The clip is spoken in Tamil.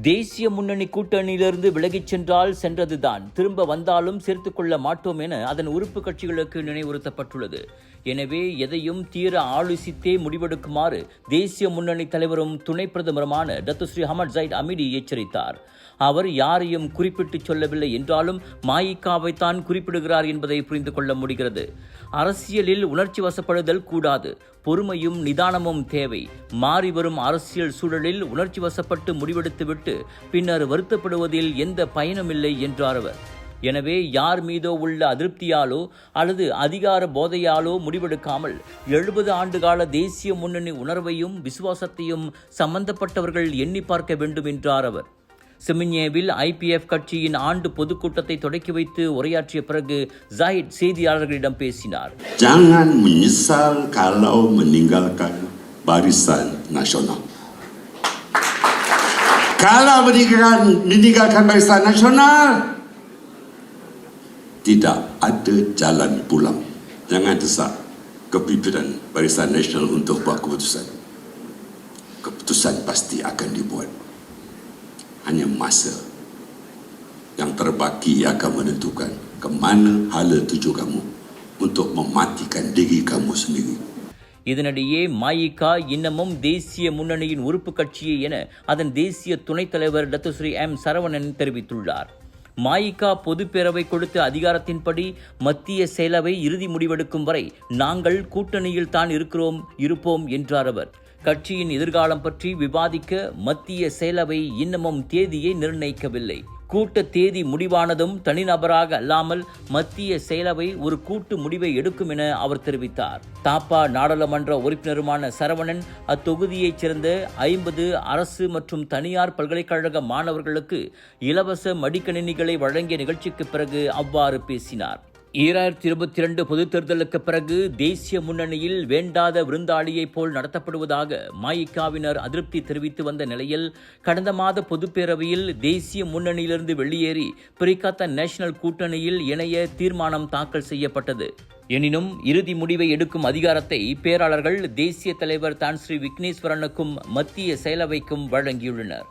தேசிய முன்னணி கூட்டணியிலிருந்து விலகிச் சென்றால் சென்றதுதான், திரும்ப வந்தாலும் சேர்த்துக் கொள்ள மாட்டோம் என அதன் உறுப்பு கட்சிகளுக்கு நினைவுறுத்தப்பட்டுள்ளது. எனவே எதையும் தீர ஆலோசித்தே முடிவெடுக்குமாறு தேசிய முன்னணி தலைவரும் துணை பிரதமருமான டத்துஸ்ரீ அஹமட் ஜைட் அமிடி எச்சரித்தார். அவர் யாரையும் குறிப்பிட்டு சொல்லவில்லை என்றாலும் மாயிகாவைத்தான் குறிப்பிடுகிறார் என்பதை புரிந்து கொள்ள முடிகிறது. அரசியலில் உணர்ச்சி வசப்படுதல் கூடாது, பொறுமையும் நிதானமும் தேவை. மாறிவரும் அரசியல் சூழலில் உணர்ச்சி வசப்பட்டு முடிவெடுத்துவிட்டு பின்னர் வருத்தப்படுவதில் எந்த பயனுமில்லை என்றார் அவர். எனவே யார் மீதோ உள்ள அதிருப்தியாலோ அல்லது அதிகார போதையாலோ முடிவெடுக்காமல் 70 ஆண்டுகால தேசிய முன்னணி உணர்வையும் விசுவாசத்தையும் சம்பந்தப்பட்டவர்கள் எண்ணி பார்க்க வேண்டும் என்றார் அவர். செமின்யேவில் IPF கட்சியின் ஆண்டு பொதுக்கூட்டத்தை தொடக்கி வைத்து உரையாற்றிய பிறகு ஜாயிட் செய்தியாளர்களிடம் பேசினார். Jangan menyesal kalau meninggalkan Barisan Nasional. Kalau meninggalkan Barisan Nasional, tidak ada jalan pulang. Jangan desak kepimpinan Barisan Nasional untuk buat keputusan. Keputusan pasti akan dibuat. Hanya masa yang terbaki akan menentukan ke mana hala tuju kamu untuk mematikan diri kamu sendiri. இதனிடையே மாயிகா இன்னமும் தேசிய முன்னணியின் உறுப்பு கட்சியே என அதன் தேசிய துணைத் தலைவர் டத்துஸ்ரீ சரவணன் தெரிவித்துள்ளார். மாயிகா பொதுப்பேரவை கொடுத்த அதிகாரத்தின்படி மத்திய செயலவை இறுதி முடிவெடுக்கும் வரை நாங்கள் கூட்டணியில் தான் இருப்போம் என்றார் அவர். கட்சியின் எதிர்காலம் பற்றி விவாதிக்க மத்திய செயலவை இன்னமும் தேதியை நிர்ணயிக்கவில்லை. கூட்ட தேதி முடிவானதும் தனிநபராக அல்லாமல் மத்திய செயலவை ஒரு கூட்டு முடிவை எடுக்கும் என அவர் தெரிவித்தார். தாப்பா நாடாளுமன்ற உறுப்பினருமான சரவணன் அத்தொகுதியைச் சேர்ந்த 50 அரசு மற்றும் தனியார் பல்கலைக்கழக மாணவர்களுக்கு இலவச மடிக்கணினிகளை வழங்கிய நிகழ்ச்சிக்கு பிறகு அவ்வாறு பேசினார். 2022 பொதுத் தேர்தலுக்கு பிறகு தேசிய முன்னணியில் வேண்டாத விருந்தாளியைப் போல் நடத்தப்படுவதாக மாயிகாவினர் அதிருப்தி தெரிவித்து வந்த நிலையில் கடந்த மாத பொதுப்பேரவையில் தேசிய முன்னணியிலிருந்து வெளியேறி பிரிகத்த நேஷனல் கூட்டணியில் இணைய தீர்மானம் தாக்கல் செய்யப்பட்டது. எனினும் இறுதி முடிவை எடுக்கும் அதிகாரத்தை பேராளர்கள் தேசிய தலைவர் தான் ஸ்ரீ விக்னேஸ்வரனுக்கும் மத்திய செயலவைக்கும் வழங்கியுள்ளனர்.